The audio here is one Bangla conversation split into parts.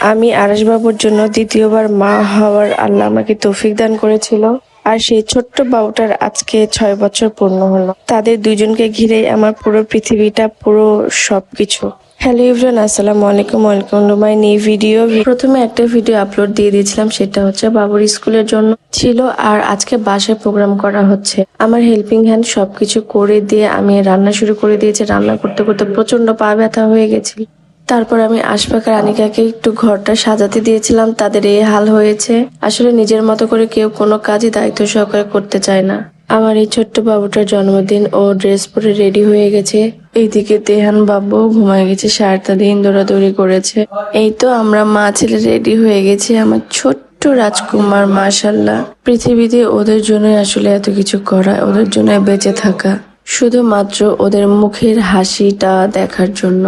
আমি আরাশ বাবুর জন্য দ্বিতীয়বার মা হওয়ার আল্লাহ আমাকে তৌফিক দান করেছিল। আর সেই ছোট্ট বাবুটার আজকে 6 বছর পূর্ণ হলো। তাদের দুইজনকে ঘিরেই আমার পুরো পৃথিবীটা, পুরো সবকিছু। হ্যালো এভরিওয়ান, আসসালামু আলাইকুম, welcome to my new video. প্রথমে একটা ভিডিও আপলোড দিয়ে দিয়েছিলাম, সেটা হচ্ছে বাবুর স্কুলের জন্য ছিল। আর আজকে বাসায় প্রোগ্রাম করা হচ্ছে। আমার হেল্পিং হ্যান্ড সবকিছু করে দিয়ে আমি রান্না শুরু করে দিয়েছি। রান্না করতে করতে প্রচন্ড পা ব্যথা হয়ে গেছিল। তারপর আমি আশফাক আর আনিকাকে একটু ঘরটা সাজাতে দিয়েছিলাম, তাদের এই হাল হয়েছে। আসলে নিজের মতো করে কেউ কোনো কাজই দায়িত্ব সহকারে করতে চায় না। আমার এই ছোট্ট বাবুটার জন্মদিন, ও ড্রেস পরে রেডি হয়ে গেছে। এইদিকে তেহান বাবু ঘুমায় গেছে, সারাটা দিন দৌড়াদৌড়ি করেছে। এই তো আমরা মা ছেলে রেডি হয়ে গেছি। আমার ছোট্ট রাজকুমার, মাশাল্লাহ। পৃথিবীতে ওদের জন্যই আসলে এত কিছু করা, ওদের জন্য বেঁচে থাকা, শুধুমাত্র ওদের মুখের হাসিটা দেখার জন্য।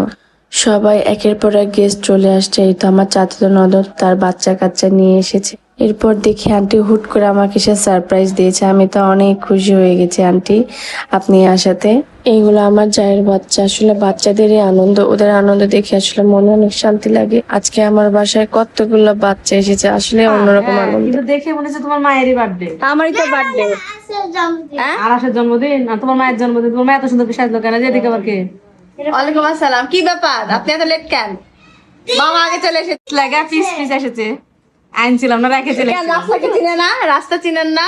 সবাই একের পর এক গেস্ট চলে আসছে। এই তো আমার চাচাতো ননদ তার বাচ্চা কাচ্চা নিয়ে এসেছে। এরপর দেখি আন্টি হুট করে আমাকে সে সারপ্রাইজ দিয়েছে। আমি তো অনেক খুশি হয়ে গেছি আন্টি আপনি আসাতে। এইগুলো আমার জায়ের বাচ্চা। আসলে বাচ্চাদেরই আনন্দ, ওদের আনন্দ দেখে আসলে মনে অনেক শান্তি লাগে। আজকে আমার বাসায় কতগুলো বাচ্চা এসেছে, আসলে অন্যরকম আনন্দ। কিন্তু দেখে মনে হচ্ছে তোমার মায়েরই বার্থডে। আমারই তো বার্থডে। আরাসের জন্মদিন আর তোমার মায়ের জন্মদিন। তোমার মা এত সুন্দর করে সাজলো কেন? যেদিকে আবার কে? ওয়ালাইকুম আসসালাম। কি ব্যাপার, আপনি এত লেট কেন? মামা আগে চলে এসেছে। লাগা পিস পিস এসেছে। আনছিলাম না, রেখে চলে কেন রাস্তাকে চিনে না? রাস্তা চিনেন না?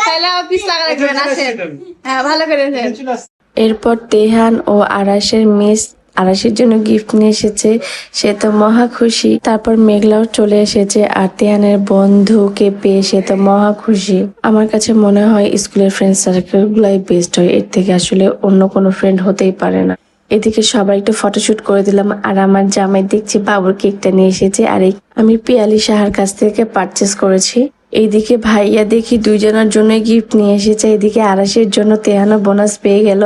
তাহলে পিস লাগা লাগবেন। আসেন, হ্যাঁ ভালো করেছেন। এরপর তেহান ও আরাশের মিস আরাশের জন্য গিফট নিয়ে এসেছে। সে তো মহা খুশি। তারপর মেঘলাও চলে এসেছে, আর তেহানের বন্ধুকে পেয়ে সে তো মহা খুশি। আমার কাছে মনে হয় স্কুলের ফ্রেন্ড সার্কেল গুলাই বেস্ট হয়, এর থেকে আসলে অন্য কোনো ফ্রেন্ড হতেই পারে না। এদিকে সবাই একটু ফটোশুট করে দিলাম। আর আমার জামাই দেখছি বাবুর কেকটা নিয়ে এসেছে, আর আমি পিয়ালি সাহার কাছ থেকে পারচেস করেছি। এইদিকে ভাইয়া দেখি দুইজনের জন্য গিফট নিয়ে এসেছে। এদিকে আরাশের জন্য তেহানো বোনাস পেয়ে গেল।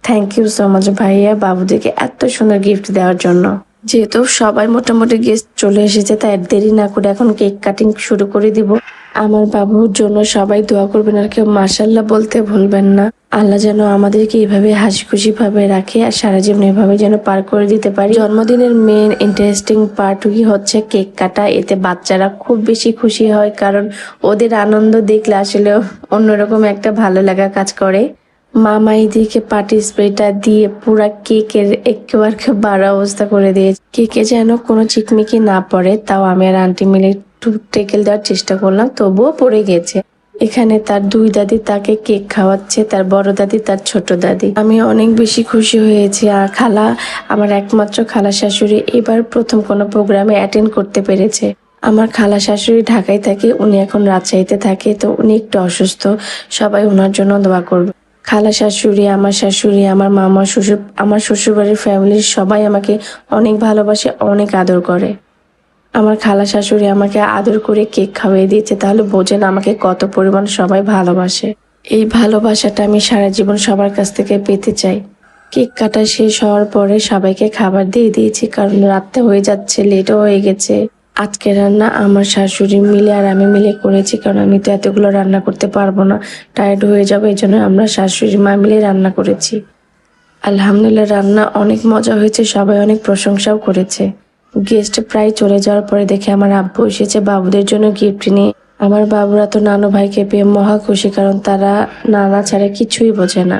থ্যাংক ইউ সো মাচ ভাইয়া, বাবুদেরকে এত সুন্দর গিফট দেওয়ার জন্য। যেহেতু সবাই মোটামুটি গেস্ট চলে এসেছে, তাই আর দেরি না করে এখন কেক কাটিং শুরু করে দিব। আমার বাবুর জন্য সবাই দোয়া করবেন, আর কেউ মাশাল্লাহ বলতে ভুলবেন না। আল্লাহ যেন আমাদেরকে এইভাবে হাসি খুশি ভাবে রাখে, আর সারা জীবন এভাবে যেন পার করে দিতে পারি। জন্মদিনের মেন ইন্টারেস্টিং পার্টই হচ্ছে কেক কাটা। এতে বাচ্চারা খুব বেশি খুশি হয়, কারণ ওদের আনন্দ দেখলে আসলে অন্যরকম একটা ভালো লাগা কাজ করে। মামা এদিকে পার্টি স্প্রেটা দিয়ে পুরা কেকের একেবারে বাড়া অবস্থা করে দিয়েছে। কেকে যেন কোনো চিকমিকি না পড়ে, তাও আমি আর আন্টি মিলে একটু টেকেল দেওয়ার চেষ্টা করলাম, তবুও পড়ে গেছে। এখানে তার দুই দাদি তাকে কেক খাওয়াচ্ছে, তার বড় দাদি, তার ছোট দাদি। আমি অনেক বেশি খুশি হয়েছি। আর খালা, আমার একমাত্র খালা শাশুড়ি এবার প্রথম কোনো প্রোগ্রামে অ্যাটেন্ড করতে পেরেছে। আমার খালা শাশুড়ি ঢাকায় থাকে, উনি এখন রাজশাহীতে থাকে, তো উনি একটু অসুস্থ। সবাই ওনার জন্য দোয়া করবে। খালা শাশুড়ি, আমার মামা, শ্বশুর, আমার শ্বশুরবাড়ির ফ্যামিলির সবাই আমাকে অনেক ভালোবাসে, অনেক আদর করে। আমার খালা শাশুড়ি আমাকে আদর করে কেক খাওয়িয়ে দিয়েছে, তাহলে বোঝেন আমাকে কত পরিমাণ সবাই ভালোবাসে। এই ভালোবাসাটা আমি সারা জীবন সবার কাছ থেকে পেতে চাই। কেক কাটা শেষ হওয়ার পরে সবাইকে খাবার দিয়ে দিয়েছি, কারণ রাত্রে হয়ে যাচ্ছে, লেটও হয়ে গেছে। আজকে রান্না আমার শাশুড়ি মিলে আর আমি মিলে করেছি, কারণ আমি তো এতগুলো রান্না করতে পারবো না, টায়ার্ড হয়ে যাবো। এই জন্য আমরা শাশুড়ি মা মিলে রান্না করেছি। আলহামদুলিল্লাহ, রান্না অনেক মজা হয়েছে, সবাই অনেক প্রশংসাও করেছে। গেস্ট প্রায় চলে যাওয়ার পরে দেখে আমার আব্বু এসেছে বাবুদের জন্য গিফট নিয়ে। আমার বাবুরা তো নানু ভাইকে পেয়ে মহা খুশি, কারণ তারা নানা ছাড়া কিছুই বোঝে না।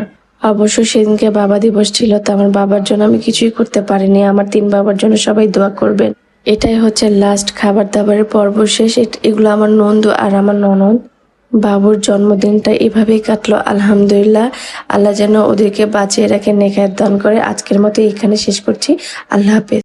অবশ্য সেদিনকে বাবা দিবস ছিল, তো আমার বাবার জন্য আমি কিছুই করতে পারিনি। আমার 3 বাবার জন্য সবাই দোয়া করবেন। এটাই হচ্ছে লাস্ট খাবার দাবারের পর্ব শেষ। এগুলো আমার নন্দু আর আমার ননদ। বাবুর জন্মদিনটা এভাবেই কাটলো আলহামদুলিল্লাহ। আল্লাহ যেন ওদেরকে বাঁচিয়ে রাখে, নেখায়েত দান করে। আজকের মতো এখানে শেষ করছি। আল্লাহ হাফেজ।